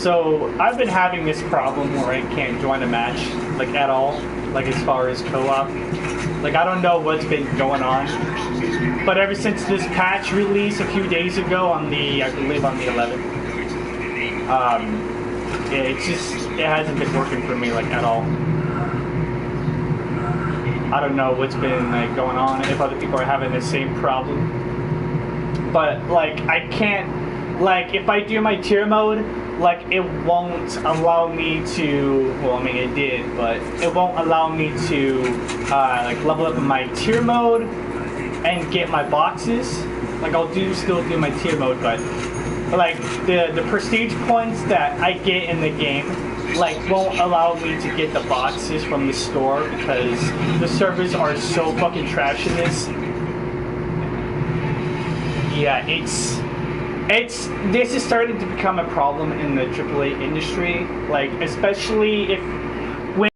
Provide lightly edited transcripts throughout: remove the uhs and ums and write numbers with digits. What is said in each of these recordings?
So I've been having this problem where I can't join a match, like at all, like as far as co-op. Like I don't know what's been going on, but ever since this patch release a few days ago on the, I believe on the 11th, yeah, it hasn't been working for me like at all. I don't know what's been like going on, if other people are having the same problem. But like I can't, like if I do my tier mode, like it won't allow me to, well I mean it did, but it won't allow me to like level up in my tier mode and get my boxes. Like I'll still do my tier mode, but like the prestige points that I get in the game like won't allow me to get the boxes from the store because the servers are so fucking trash in this. Yeah, this is starting to become a problem in the AAA industry, like especially if when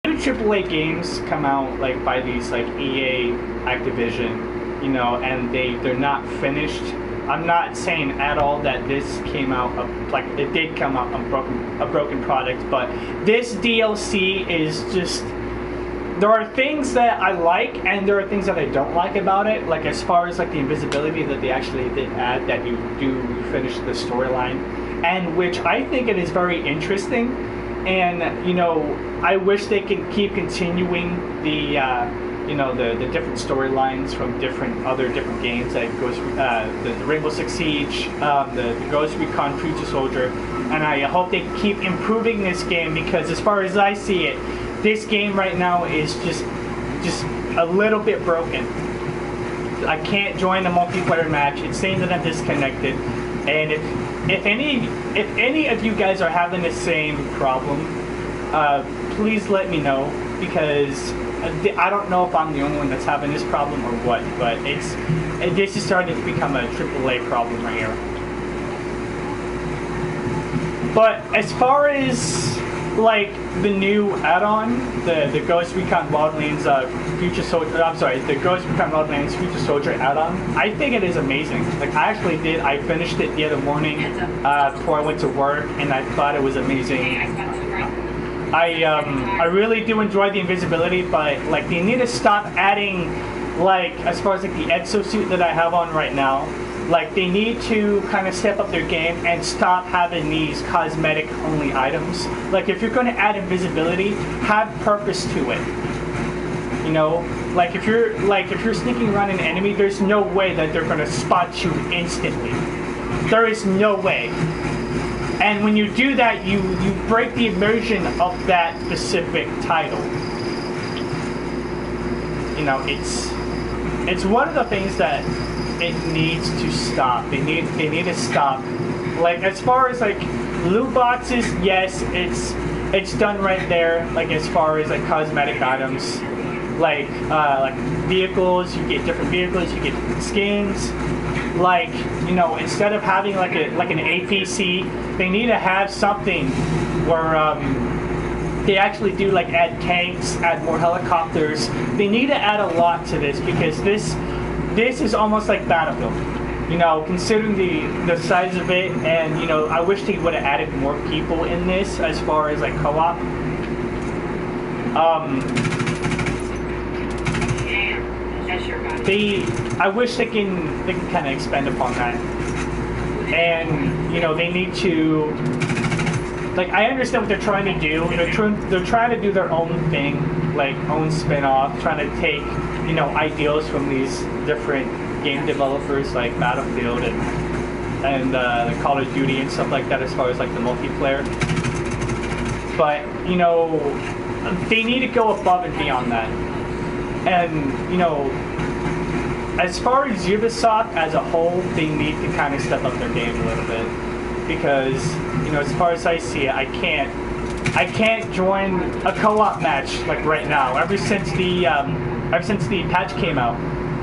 new AAA games come out like by these like EA, Activision, you know, and they're not finished. I'm not saying at all that this came out like it did come out a broken product, but this DLC is just. There are things that I like and there are things that I don't like about it. Like as far as like the invisibility that they actually did add, that you do finish the storyline, and which I think it is very interesting. And you know, I wish they could keep continuing the you know the different storylines from different games, like the Rainbow Six Siege, the Ghost Recon Future Soldier, and I hope they keep improving this game because as far as I see it. This game right now is just a little bit broken. I can't join a multiplayer match. It's saying that I'm disconnected. And if any of you guys are having the same problem, please let me know because I don't know if I'm the only one that's having this problem or what. But this is starting to become a AAA problem right here. But as far as like the new add-on, the Ghost Recon Wildlands Future Soldier, I'm sorry, the Ghost Recon Wildlands Future Soldier add-on, I think it is amazing. Like I actually did, I finished it the other morning before I went to work, and I thought it was amazing. I really do enjoy the invisibility, but like they need to stop adding, like as far as like the exosuit that I have on right now. Like they need to kind of step up their game and stop having these cosmetic only items. Like if you're going to add invisibility, have purpose to it. You know, like if you're sneaking around an enemy, there's no way that they're going to spot you instantly. There is no way. And when you do that, you break the immersion of that specific title. You know, it's one of the things that it needs to stop. They need to stop. Like as far as like loot boxes, yes, it's done right there. Like as far as like cosmetic items, like vehicles, you get different vehicles, you get different skins. Like you know, instead of having like an APC, they need to have something where they actually do like add tanks, add more helicopters. They need to add a lot to this because this is almost like Battlefield, you know, considering the size of it, and you know, I wish they would have added more people in this as far as like co-op. I wish they can kind of expand upon that, and you know, they need to. Like I understand what they're trying to do. They're trying to do their own thing, like own spin-off, trying to take you know ideals from these different game developers like Battlefield and the Call of Duty and stuff like that as far as like the multiplayer. But you know they need to go above and beyond that. And you know as far as Ubisoft as a whole, they need to kind of step up their game a little bit because you know as far as I see it, I can't join a co-op match like right now. Ever since the patch came out,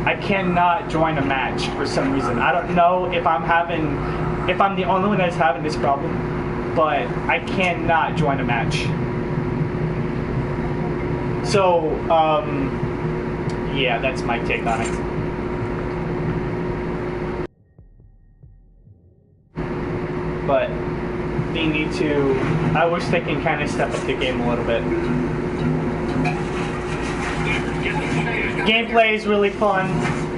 I cannot join a match for some reason. I don't know if I'm the only one that's having this problem, but I cannot join a match. So, yeah, that's my take on it. But they need to. I wish they can kind of step up the game a little bit. Gameplay is really fun.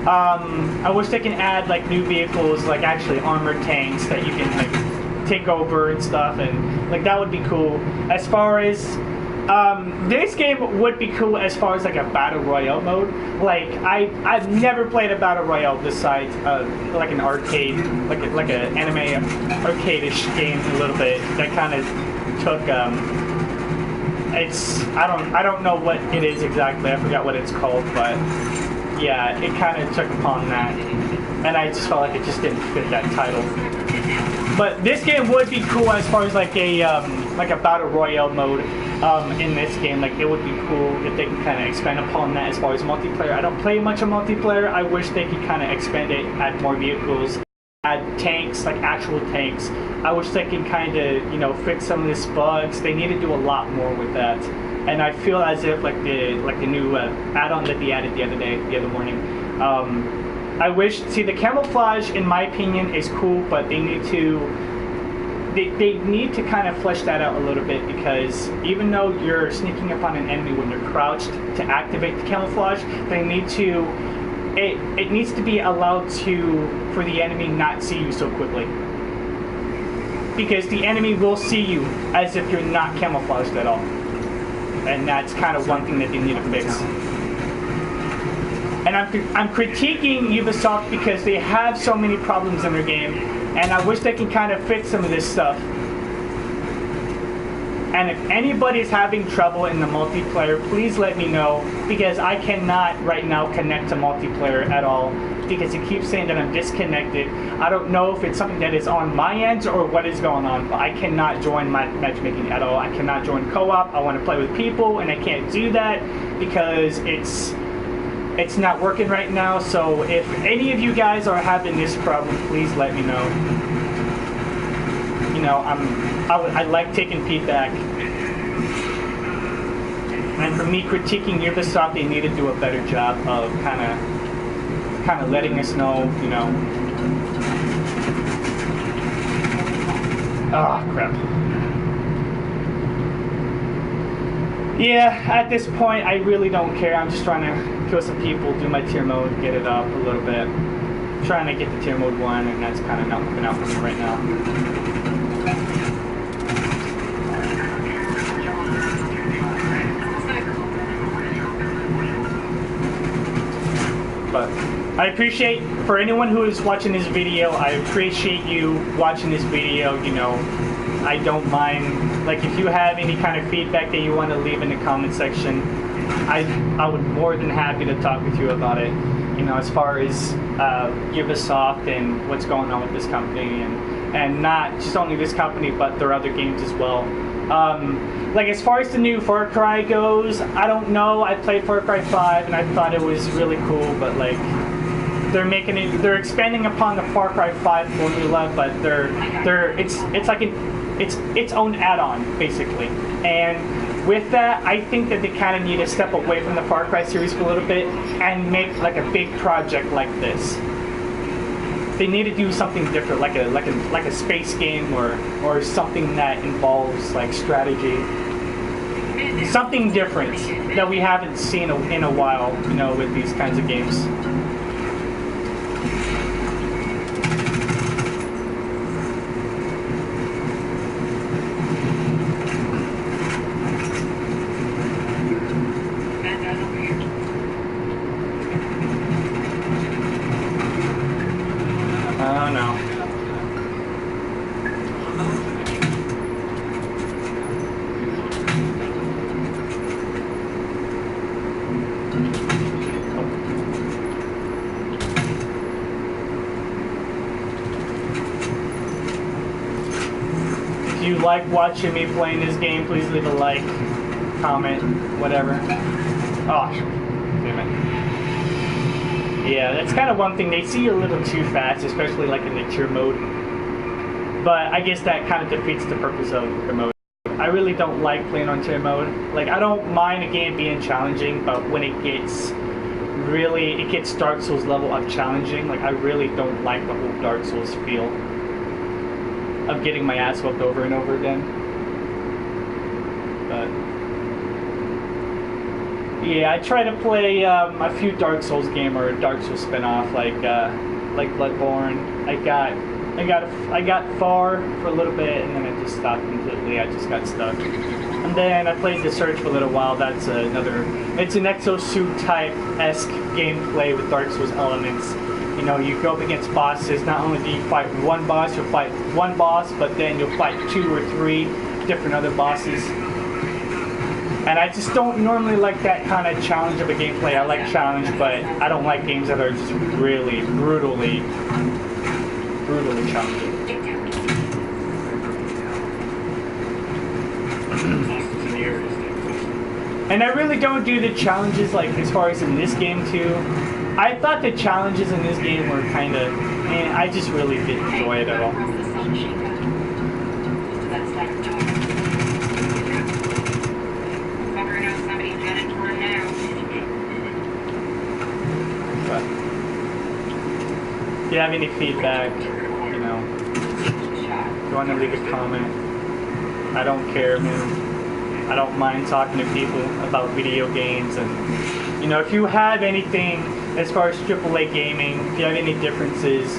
I wish they can add like new vehicles, like actually armored tanks that you can like take over and stuff, and like that would be cool. As far as this game would be cool as far as like a battle royale mode. Like I've never played a battle royale besides like an arcade, like an anime arcade-ish game a little bit that kind of took it's I don't know what it is exactly. I forgot what it's called, but yeah, it kind of took upon that, and I just felt like it just didn't fit that title. But this game would be cool as far as like a battle royale mode in this game. Like it would be cool if they can kind of expand upon that as far as multiplayer. I don't play much of multiplayer. I wish they could kind of expand it, add more vehicles, add tanks, like actual tanks. I wish they can kind of fix some of these bugs. They need to do a lot more with that. And I feel as if like the new add-on that they added the other morning. I wish, see, the camouflage in my opinion is cool, but they need to kind of flesh that out a little bit, because even though you're sneaking up on an enemy when you're crouched, to activate the camouflage, they need to it needs to be allowed for the enemy not see you so quickly, because the enemy will see you as if you're not camouflaged at all, and that's kind of one thing that they need to fix. And I'm critiquing Ubisoft because they have so many problems in their game, and I wish they can kind of fix some of this stuff. And if anybody's having trouble in the multiplayer, please let me know, because I cannot right now connect to multiplayer at all, because it keeps saying that I'm disconnected. I don't know if it's something that is on my end or what is going on, but I cannot join my matchmaking at all. I cannot join co-op. I want to play with people, and I can't do that because it's not working right now. So if any of you guys are having this problem, please let me know. I like taking feedback. And for me critiquing Ubisoft, they need to do a better job of kind of letting us know, Oh, crap. Yeah, at this point, I really don't care. I'm just trying to kill some people, do my tier mode, get it up a little bit. I'm trying to get the tier mode 1, and that's kind of not working out for me right now. But I appreciate, for anyone who is watching this video, I appreciate you watching this video. I don't mind, like, if you have any kind of feedback that you want to leave in the comment section, I would more than happy to talk with you about it. As far as Ubisoft and what's going on with this company, and not just only this company, but their other games as well. Like, as far as the new Far Cry goes, I don't know. I played Far Cry 5 and I thought it was really cool, but like, they're expanding upon the Far Cry 5 formula, but it's like its own add-on basically. And with that, I think that they kind of need to step away from the Far Cry series for a little bit and make like a big project like this. They need to do something different, like a space game or something that involves like strategy, something different that we haven't seen in a while, with these kinds of games. Oh no. If you like watching me playing this game, please leave a like, comment, whatever. Oh, damn it. Yeah, that's kind of one thing. They see you a little too fast, especially like in the tier mode. But I guess that kind of defeats the purpose of the mode. I really don't like playing on tier mode. Like, I don't mind a game being challenging, but when it gets Dark Souls level of challenging, like, I really don't like the whole Dark Souls feel. of getting my ass whooped over and over again. But yeah, I try to play a few Dark Souls game or Dark Souls spin-off like Bloodborne. I got far for a little bit and then I just stopped completely. I just got stuck. And then I played The Surge for a little while. That's another. It's an Exosuit type-esque gameplay with Dark Souls elements. You know, you go up against bosses. Not only do you fight one boss, you'll fight one boss, but then you'll fight 2 or 3 different other bosses. And I just don't normally like that kind of challenge of a gameplay. I like challenge, but I don't like games that are just really brutally challenging. And I really don't do the challenges like as far as in this game too. I thought the challenges in this game were kind of, I just really didn't enjoy it at all. But if you have any feedback, you know, if you want to leave a comment, I don't care, man. I don't mind talking to people about video games, and you know, if you have anything as far as AAA gaming, if you have any differences,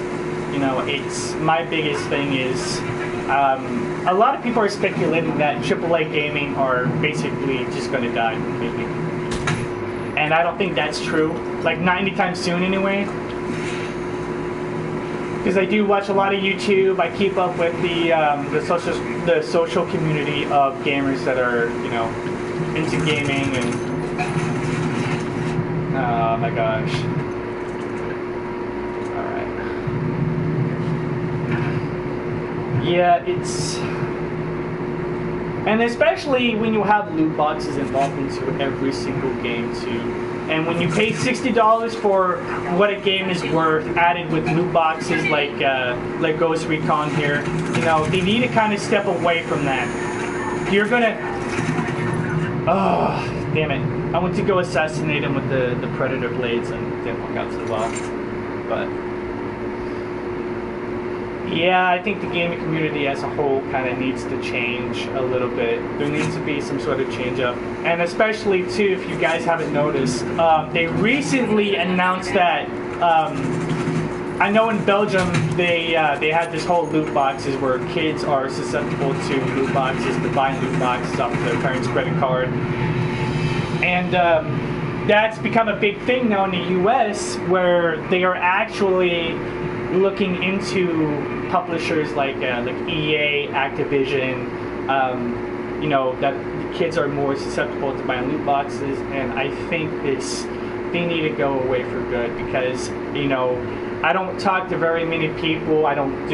you know, it's my biggest thing is a lot of people are speculating that AAA gaming are basically just going to die completely, and I don't think that's true. Like 90 times soon, anyway. Because I do watch a lot of YouTube. I keep up with the social community of gamers that are, you know, into gaming, and oh my gosh. All right. Yeah, it's, and especially when you have loot boxes involved into every single game too. And when you pay $60 for what a game is worth, added with loot boxes like Ghost Recon here, you know, they need to kind of step away from that. You're gonna, oh, damn it! I went to go assassinate him with the Predator blades and it didn't work out so well. But yeah, I think the gaming community as a whole kind of needs to change a little bit. There needs to be some sort of change up. And especially too, if you guys haven't noticed, they recently announced that, I know in Belgium they had this whole loot boxes where kids are susceptible to loot boxes, to buying loot boxes off their parents' credit card. And that's become a big thing now in the US, where they are actually looking into publishers like EA, Activision, you know, that kids are more susceptible to buying loot boxes, and I think they need to go away for good, because, you know, I don't talk to very many people. I don't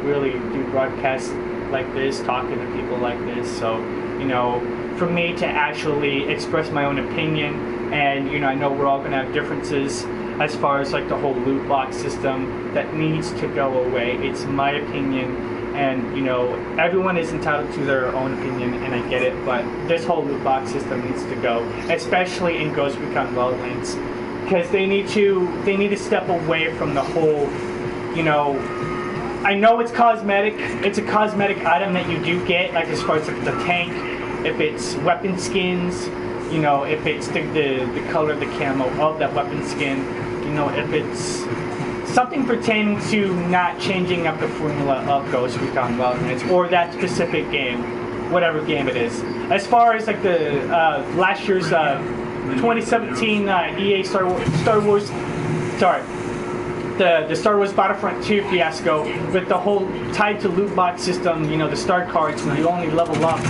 really do broadcasts like this, talking to people like this. So, you know, for me to actually express my own opinion, and, you know, I know we're all gonna have differences as far as like the whole loot box system, that needs to go away. It's my opinion, and you know, everyone is entitled to their own opinion, and I get it, but this whole loot box system needs to go, especially in Ghost Recon Wildlands, because they need to step away from the whole, you know, I know it's cosmetic, it's a cosmetic item that you do get, like as far as like the tank, if it's weapon skins, you know, if it's the color of the camo of that weapon skin, you know, if it's something pertaining to not changing up the formula of Ghost Recon Wildlands or that specific game, whatever game it is. As far as like the last year's 2017 EA Star Wars, the Star Wars Battlefront 2 fiasco with the whole tied to loot box system, you know, the star cards where you only level up,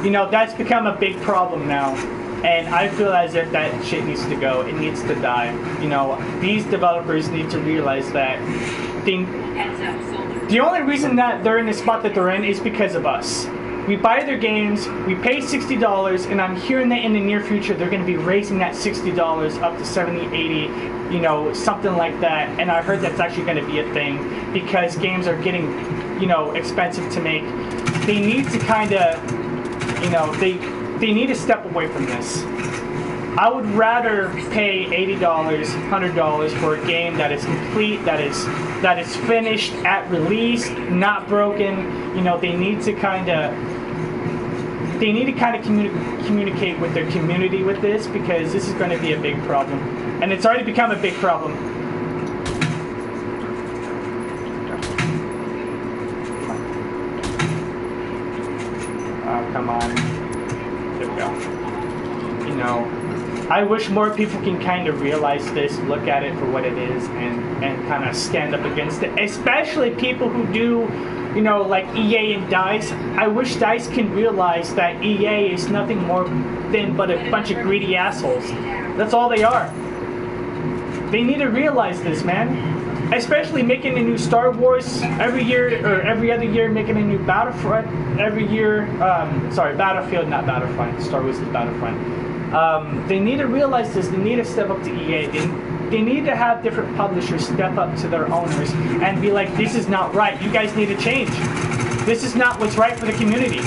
you know, that's become a big problem now. And I feel as if that shit needs to go. It needs to die. You know, these developers need to realize that the only reason that they're in the spot that they're in is because of us. We buy their games, we pay $60, and I'm hearing that in the near future they're going to be raising that $60 up to $70, $80, you know, something like that. And I heard that's actually going to be a thing because games are getting, you know, expensive to make. They need to kind of, you know, they need to step away from this. I would rather pay $80, $100 for a game that is complete, that is that is finished at release, not broken. You know, they need to kind of communicate with their community with this, because this is going to be a big problem, and it's already become a big problem. Come on. There we go. You know, I wish more people can kind of realize this, look at it for what it is, and kind of stand up against it. Especially people who do, you know, like EA and DICE. I wish DICE can realize that EA is nothing more than but a bunch of greedy assholes. That's all they are. They need to realize this, man. Especially making a new Star Wars every year, or every other year, making a new Battlefront every year. Sorry, Battlefield, not Battlefront. Star Wars is Battlefront. They need to realize this. They need to step up to EA. They need to have different publishers step up to their owners and be like, this is not right. You guys need to change. This is not what's right for the community.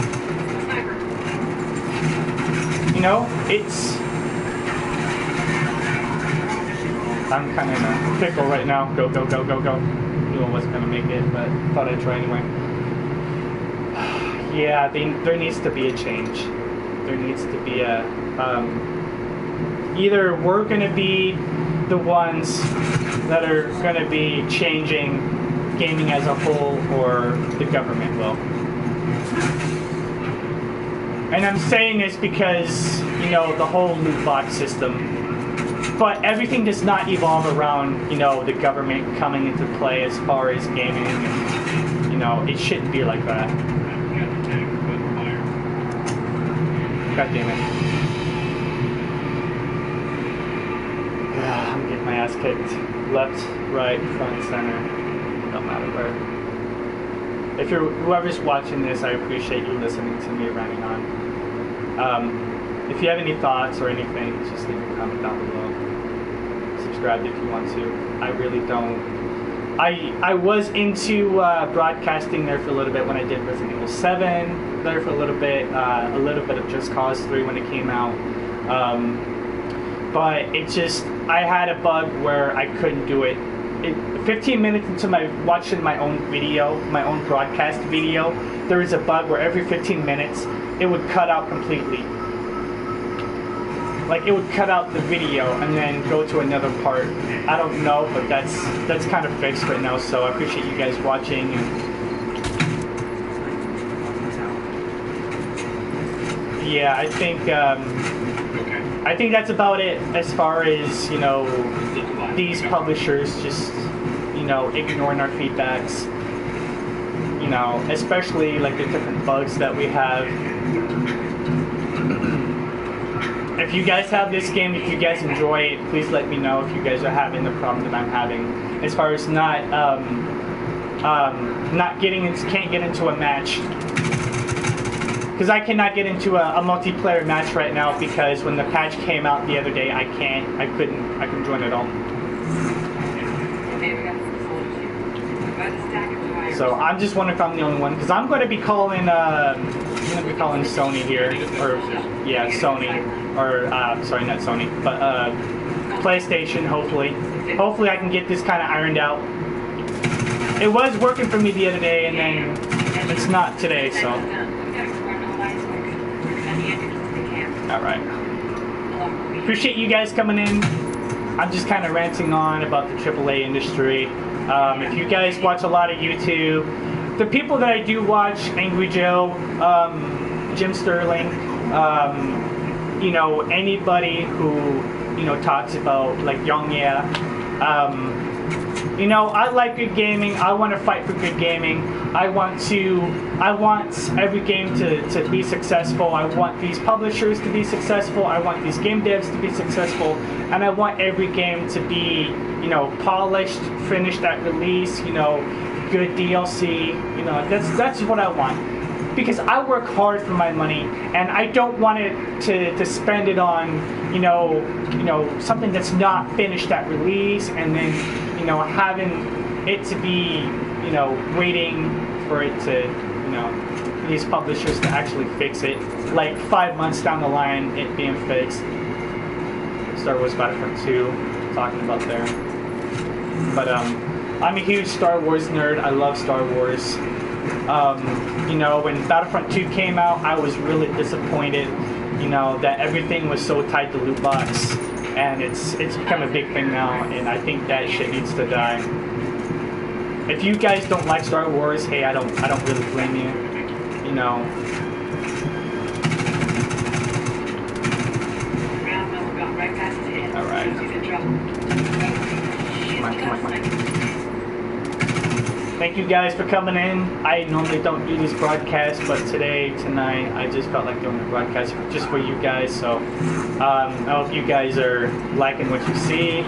You know, it's... I'm kind of in a pickle right now. Go, go, go, go, go. Knew I wasn't going to make it, but thought I'd try anyway. Yeah, there needs to be a change. There needs to be a... either we're going to be the ones that are going to be changing gaming as a whole, or the government will. And I'm saying this because, you know, the whole loot box system. But everything does not evolve around, you know, the government coming into play as far as gaming. And, you know, it shouldn't be like that. God damn it. I'm getting my ass kicked. Left, right, front, center. Don't matter where. If you're whoever's watching this, I appreciate you listening to me ranting on. If you have any thoughts or anything, just leave a comment down below. Subscribe if you want to. I really don't. I was into broadcasting there for a little bit when I did Resident Evil 7. There for a little bit of Just Cause 3 when it came out. But it just, I had a bug where I couldn't do it. 15 minutes into watching my own video, my own broadcast video, there was a bug where every 15 minutes it would cut out completely. Like, it would cut out the video and then go to another part. I don't know, but that's kind of fixed right now, so I appreciate you guys watching. Yeah, I think that's about it as far as, you know, these publishers just, you know, ignoring our feedbacks. You know, especially like the different bugs that we have. If you guys have this game, if you guys enjoy it, please let me know if you guys are having the problem that I'm having. As far as not can't get into a match. Because I cannot get into a multiplayer match right now, because when the patch came out the other day, I couldn't join at all. So I'm just wondering if I'm the only one, because I'm going to be calling Sony here, or yeah, Sony, or sorry, not Sony, but PlayStation. Hopefully I can get this kind of ironed out. It was working for me the other day, and then it's not today, so. Alright. Appreciate you guys coming in. I'm just kind of ranting on about the AAA industry. If you guys watch a lot of YouTube, the people that I do watch, Angry Joe, Jim Sterling, you know, anybody who, you know, talks about, like, Young Yeah, you know, I like good gaming. I want to fight for good gaming. I want every game to be successful. I want these publishers to be successful. I want these game devs to be successful. And I want every game to be, you know, polished, finished at release, you know, good DLC. You know, that's what I want. Because I work hard for my money, and I don't want it to spend it on, you know, something that's not finished at release, and then, you know, having it to be, you know, waiting for it to, you know, these publishers to actually fix it, like 5 months down the line, it being fixed. Star Wars Battlefront 2, talking about there. But I'm a huge Star Wars nerd. I love Star Wars. You know, when Battlefront 2 came out, I was really disappointed, you know, that everything was so tied to loot box. And it's become a big thing now, and I think that shit needs to die. If you guys don't like Star Wars, hey, I don't really blame you. You know. Alright. Come on. Thank you guys for coming in. I normally don't do these broadcasts, but tonight, I just felt like doing the broadcast just for you guys. So I hope you guys are liking what you see.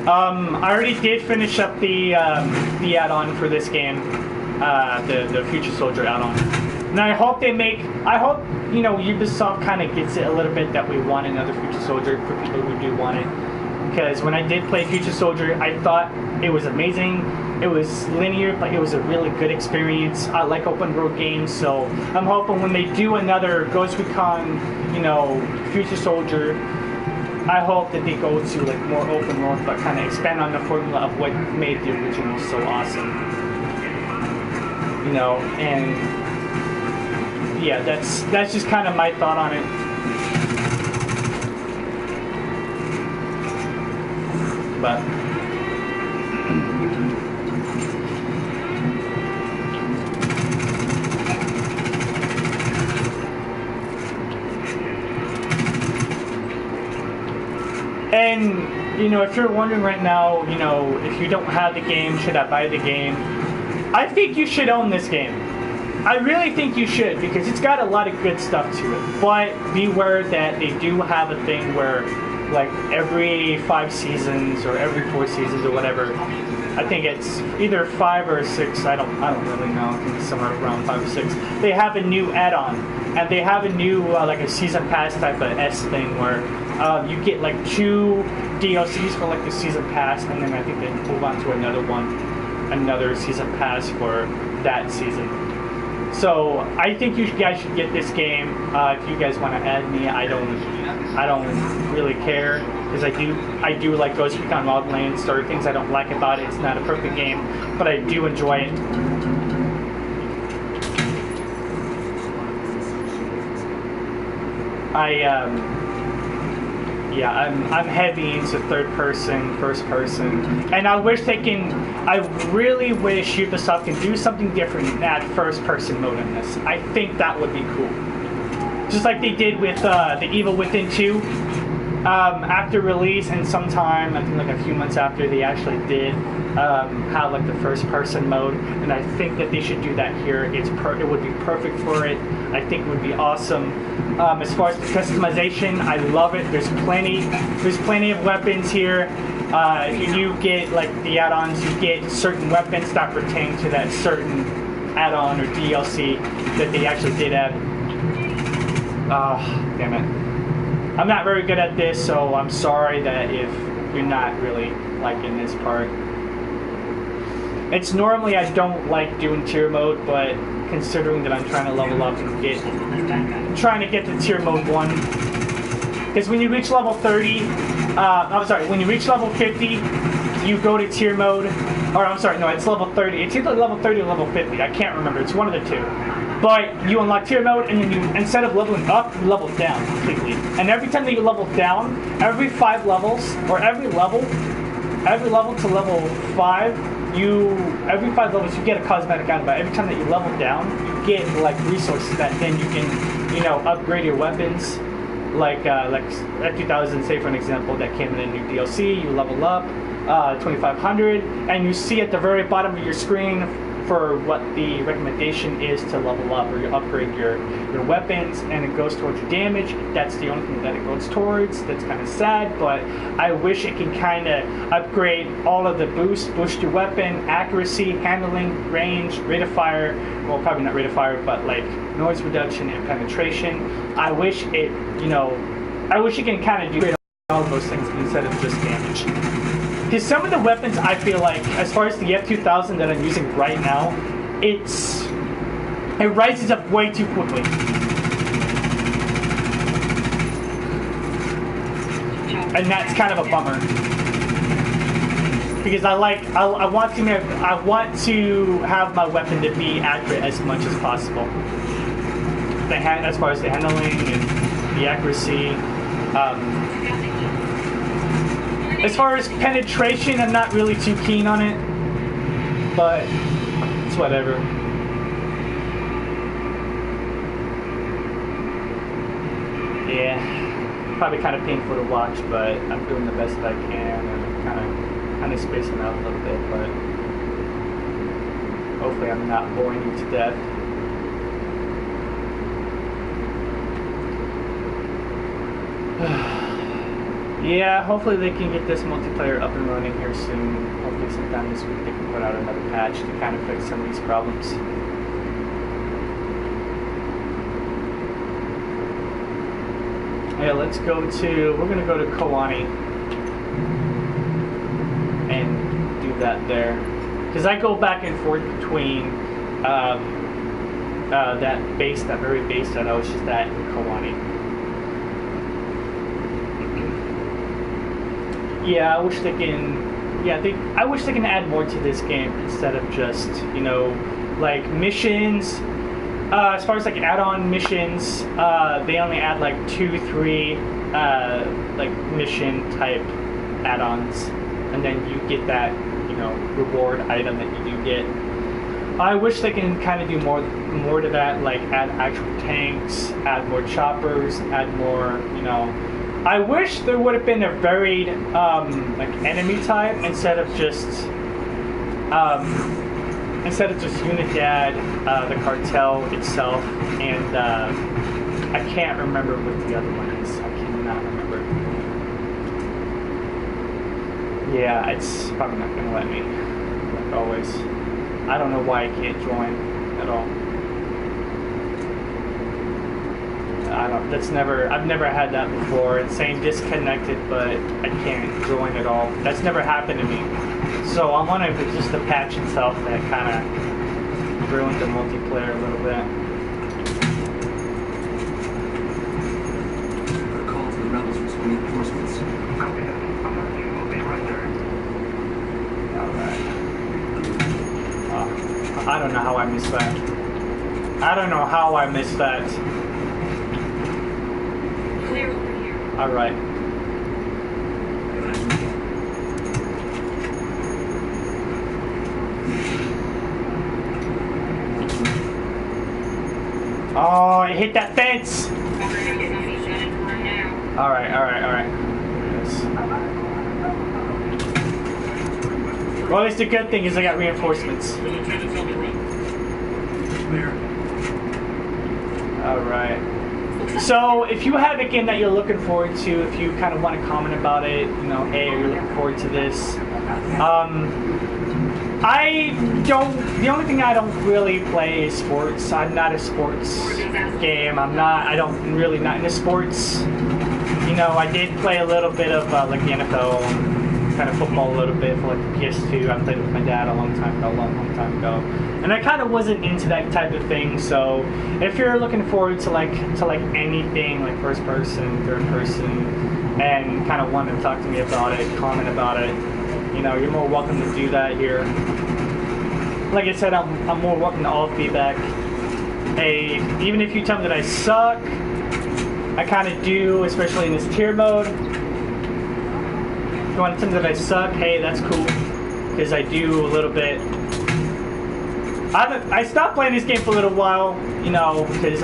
I already did finish up the add-on for this game, the Future Soldier add-on. And I hope you know, Ubisoft kind of gets it a little bit that we want another Future Soldier for people who do want it. Because when I did play Future Soldier, I thought it was amazing. It was linear, but it was a really good experience. I like open world games, so I'm hoping when they do another Ghost Recon, you know, Future Soldier, I hope that they go to like more open world, but kind of expand on the formula of what made the original so awesome. You know, and yeah, that's just kind of my thought on it. But and you know, if you're wondering right now, you know, if you don't have the game, should I buy the game? I think you should own this game. I really think you should, because it's got a lot of good stuff to it. But beware that they do have a thing where, like, every 5 seasons or every 4 seasons or whatever, I think it's either 5 or 6. I don't really know. I think it's somewhere around 5 or 6. They have a new add-on, and they have a new like a season pass type of S thing where you get like 2 DLCs for like the season pass, and then I think they move on to another season pass for that season. So I think you guys should get this game. If you guys want to add me, I don't really care, because I do like Ghost Recon Wildlands. There are things I don't like about it. It's not a perfect game, but I do enjoy it. I'm heavy into third person, first person, and I really wish Ubisoft can do something different and add first person mode in this. I think that would be cool. Just like they did with the Evil Within 2. After release, and sometime, I think like a few months after, they actually did have like the first person mode, and I think that they should do that here. It would be perfect for it. I think it would be awesome. As far as the customization, I love it. There's plenty of weapons here. If you do get like the add-ons, you get certain weapons that pertain to that certain add-on or DLC that they actually did add. Damn it. I'm not very good at this, so I'm sorry that if you're not really liking this part. It's normally I don't like doing tier mode, but considering that I'm trying to level up and trying to get to tier mode 1, because when you reach level 30, when you reach level 50, you go to tier mode, or I'm sorry, no, it's level 30. It's either level 30 or level 50. I can't remember. It's one of the two. But you unlock tier mode, and then you, instead of leveling up, you level down completely. And every time that you level down, every 5 levels, or every level to level 5, every 5 levels you get a cosmetic item. But every time that you level down, you get like resources that then you can, you know, upgrade your weapons. Like F2000, say for an example, that came in a new DLC. You level up 2500, and you see at the very bottom of your screen for what the recommendation is to level up, or you upgrade your weapons, and it goes towards your damage. That's the only thing that it goes towards. That's kind of sad, but I wish it can kind of upgrade all of the boost your weapon, accuracy, handling, range, rate of fire, well, probably not rate of fire, but like noise reduction and penetration. I wish it can kind of do all of those things instead of just damage. Because some of the weapons, I feel like, as far as the F2000 that I'm using right now, it rises up way too quickly. And that's kind of a bummer. because I want to have my weapon to be accurate as much as possible. As far as the handling and the accuracy. As far as penetration, I'm not really too keen on it, but it's whatever. Yeah, probably kind of painful to watch, but I'm doing the best that I can, and kind of spacing out a little bit, but hopefully I'm not boring you to death. Yeah, hopefully they can get this multiplayer up and running here soon. Hopefully sometime this week they can put out another patch to kind of fix some of these problems. Yeah, we're gonna go to Kawani and do that there. Because I go back and forth between that very base that I was just at in Kawani. Yeah, I wish they can. Yeah, I wish they can add more to this game instead of just, you know, like missions. As far as like add-on missions, they only add like 2-3 like mission type add-ons, and then you get that, you know, reward item that you do get. I wish they can kind of do more to that, like add actual tanks, add more choppers, add more, you know. I wish there would have been a varied like enemy type instead of just Unidad, the cartel itself, and I can't remember what the other one is. I cannot remember. Yeah, it's probably not gonna let me, like always. I don't know why I can't join at all. I've never had that before. It's saying disconnected, but I can't join at all. That's never happened to me. So I'm wondering if it's just the patch itself that kind of ruined the multiplayer a little bit. Put a call to the rebels for some reinforcements. Okay, I'm with you. I'll be right there. Alright. I don't know how I missed that. I don't know how I missed that. Clear over here. Alright. Oh, I hit that fence! Alright. Yes. Well, at least the good thing is I got reinforcements. Alright. So, if you have a game that you're looking forward to, if you kind of want to comment about it, you know, hey, you're looking forward to this. The only thing I don't really play is sports. I'm not a sports game. I don't really not into sports. You know, I did play a little bit of like the NFL, kind of football a little bit for like the PS2. I played with my dad a long time ago. And I kind of wasn't into that type of thing. So if you're looking forward to like anything like first person, third person, and kind of want to talk to me about it, comment about it, you know, you're more welcome to do that here. Like I said, I'm more welcome to all feedback. Hey, even if you tell me that I suck, I kind of do, especially in this tier mode. If you want to tell me that I suck, hey, that's cool, because I do a little bit. I stopped playing this game for a little while, you know, because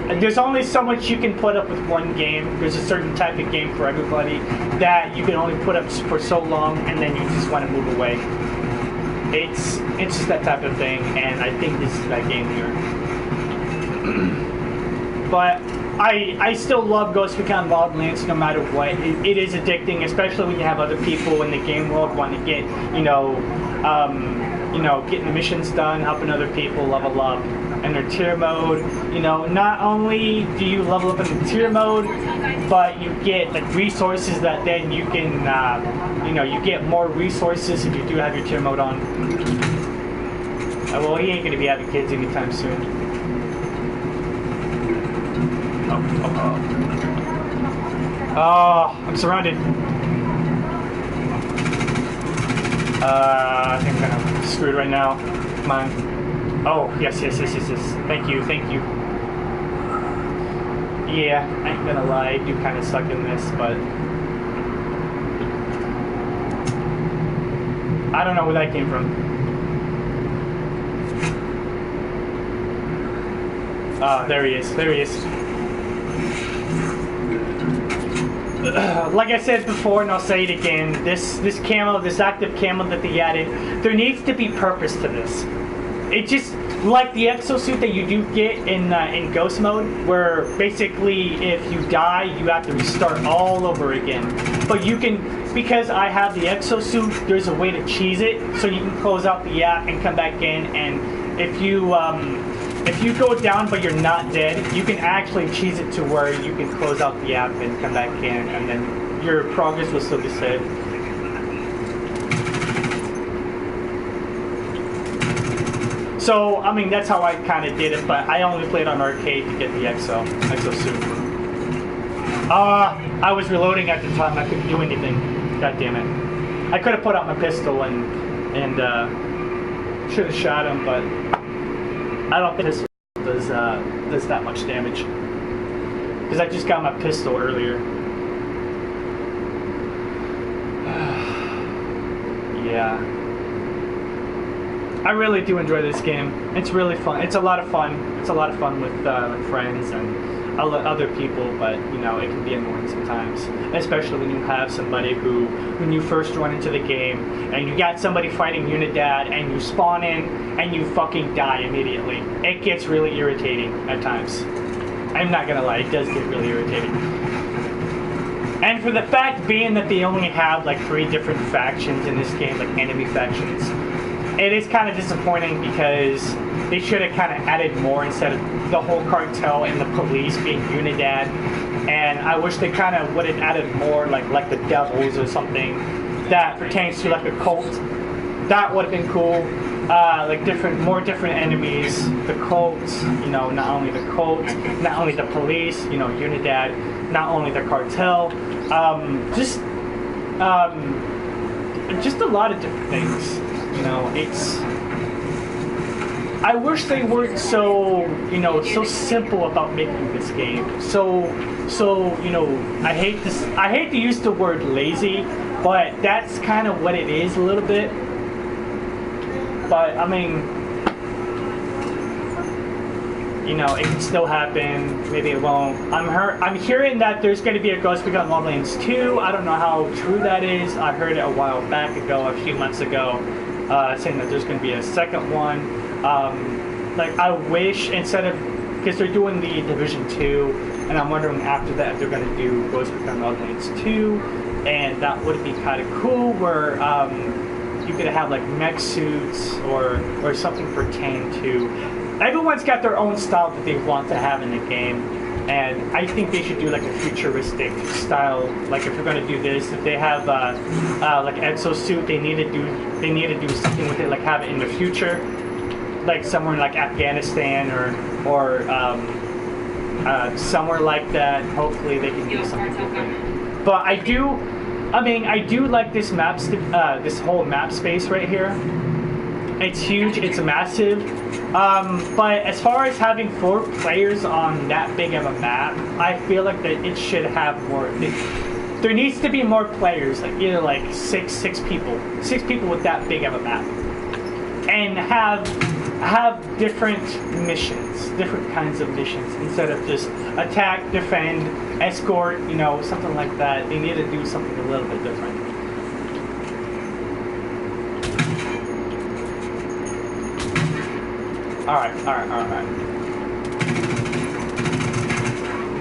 there's only so much you can put up with one game. There's a certain type of game for everybody that you can only put up for so long, and then you just want to move away. It's just that type of thing, and I think this is that game here. But I still love Ghost Recon Wildlands no matter what. It is addicting, especially when you have other people in the game world wanting to get, getting the missions done, helping other people level up in their tier mode. You know, not only do you level up in the tier mode, but you get like resources that then you can, you get more resources if you do have your tier mode on. Well, he ain't gonna be having kids anytime soon. Oh, I'm surrounded. I think I'm kind of screwed right now. Come on. Oh, yes. Thank you. Yeah, I ain't gonna lie, I do kind of suck in this, but I don't know where that came from. There he is. Like I said before, and I'll say it again, this camo, this active camo that they added, there needs to be purpose to this. It just, like the exosuit that you do get in Ghost mode, where basically if you die, you have to restart all over again. But you can, because I have the exosuit, there's a way to cheese it, so you can close out the app and come back in, and if you go down but you're not dead, you can actually cheese it to where you can close out the app and come back in, and then your progress will still be saved. So, I mean, that's how I kind of did it, but I only played on arcade to get the exosuit. I was reloading at the time, I couldn't do anything. God damn it. I could have put out my pistol and should have shot him, but I don't think this does that much damage. Because I just got my pistol earlier. Yeah. I really do enjoy this game. It's really fun. It's a lot of fun. It's a lot of fun with friends and other people, but you know, it can be annoying sometimes, especially when you have somebody who, when you first run into the game and you got somebody fighting Unidad and you spawn in and you fucking die immediately. It gets really irritating at times. I'm not gonna lie, it does get really irritating. And for the fact being that they only have like 3 different factions in this game, like enemy factions, it is kind of disappointing because they should have kind of added more instead of the whole cartel and the police being Unidad. And I wish they kind of would have added more like the devils or something that pertains to like a cult. That would have been cool. Like more different enemies. The cult, you know, not only the cult, not only the police, you know, Unidad, not only the cartel. Just a lot of different things. You know, it's. I wish they weren't so, you know, so simple about making this game. So, you know, I hate to use the word lazy, but that's kind of what it is a little bit. But I mean, you know, it can still happen. Maybe it won't. I'm hearing that there's going to be a Ghost Recon Wildlands 2. I don't know how true that is. I heard it a while back ago, a few months ago. Saying that there's going to be a second one. Like I wish instead of, because they're doing the Division 2, and I'm wondering after that if they're going to do Ghost Recon Wildlands 2, and that would be kind of cool where you could have like mech suits or something pertaining to. Everyone's got their own style that they want to have in the game. And I think they should do like a futuristic style. Like if they're going to do this, if they have like exosuit, they need to do something with it, like have it in the future, like somewhere in like Afghanistan or somewhere like that. Hopefully they can do something different. But I do like this this whole map space right here. It's huge, it's massive, but as far as having 4 players on that big of a map, I feel like that it should have more. There needs to be more players, like either like six people with that big of a map, and have different missions, different kinds of missions instead of just attack, defend, escort, you know, something like that. They need to do something a little bit different. All right.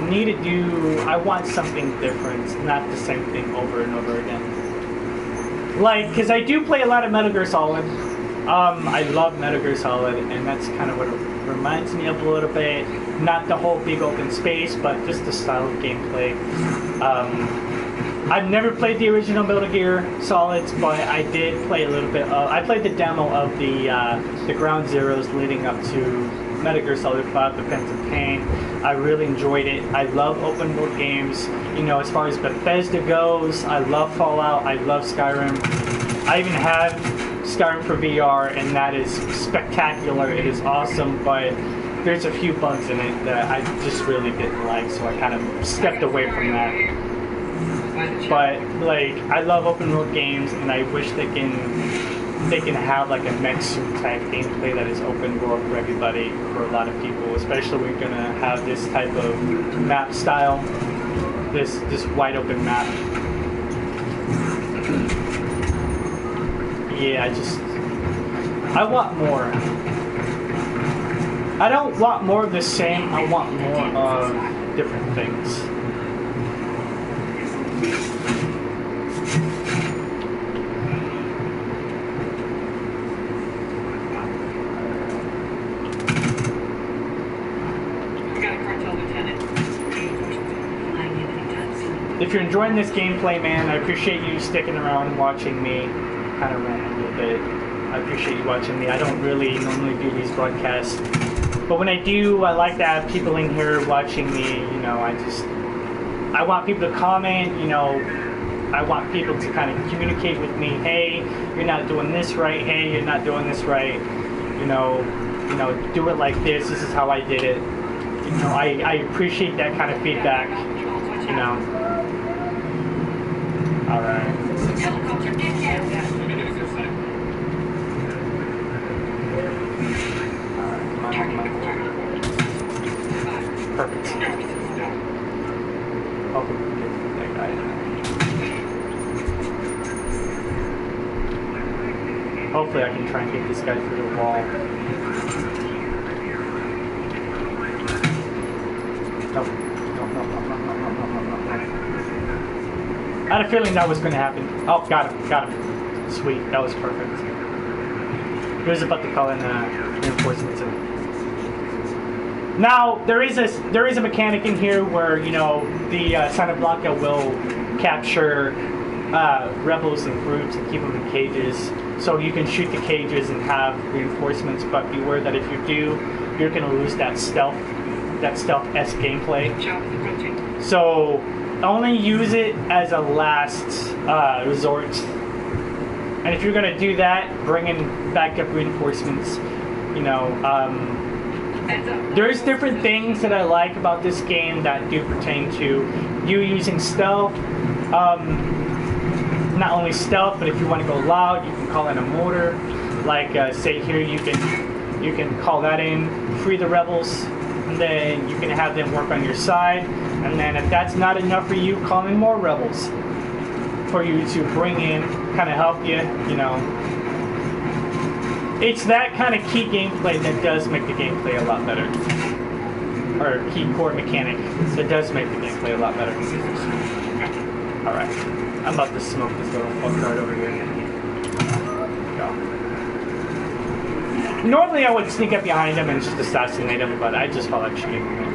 Need to do. I want something different, not the same thing over and over again. Like, because I do play a lot of Metal Gear Solid. I love Metal Gear Solid, and that's kind of what it reminds me of a little bit. Not the whole big open space, but just the style of gameplay. I've never played the original Metal Gear Solids, but I did play a little bit of. I played the demo of the Ground Zeroes leading up to Metal Gear Solid 5: The Phantom Pain. I really enjoyed it. I love open world games. You know, as far as Bethesda goes, I love Fallout. I love Skyrim. I even have Skyrim for VR, and that is spectacular. It is awesome, but there's a few bugs in it that I just really didn't like, so I kind of stepped away from that. But like, I love open world games, and I wish they can have like a mech suit type gameplay that is open world for everybody, for a lot of people, especially we're gonna have this type of map style, this wide open map. Yeah, I want more. I don't want more of the same, I want more of different things. If you're enjoying this gameplay, man, I appreciate you sticking around and watching me kind of rant a little bit. I appreciate you watching me. I don't really normally do these broadcasts, but when I do, I like to have people in here watching me. You know, I want people to comment. You know, I want people to kind of communicate with me. Hey, you're not doing this right. Hey, you're not doing this right. You know, do it like this. This is how I did it. You know, I appreciate that kind of feedback. You know. All right. Perfect. Hopefully we can get that guy. Hopefully I can try and get this guy through the wall. No. I had a feeling that was going to happen. Oh, got him. Sweet, that was perfect. He was about to call in reinforcements. Now there is a mechanic in here where, you know, the Santa Blanca will capture rebels in groups and keep them in cages. So you can shoot the cages and have reinforcements, but beware that if you do, you're going to lose that stealth-esque gameplay. So only use it as a last resort. And if you're going to do that, bring in backup reinforcements. You know, there's different things that I like about this game that do pertain to you using stealth. Not only stealth, but if you want to go loud, you can call in a mortar. Like say here, you can call that in, free the rebels, and then you can have them work on your side. And then if that's not enough for you, call in more rebels for you to bring in, kind of help you, you know. It's that kind of key gameplay that does make the gameplay a lot better. Or key core mechanic that does make the gameplay a lot better. Alright, I'm about to smoke this little fucktard over here. Go. Normally I would sneak up behind him and just assassinate him, but I just felt like shooting him.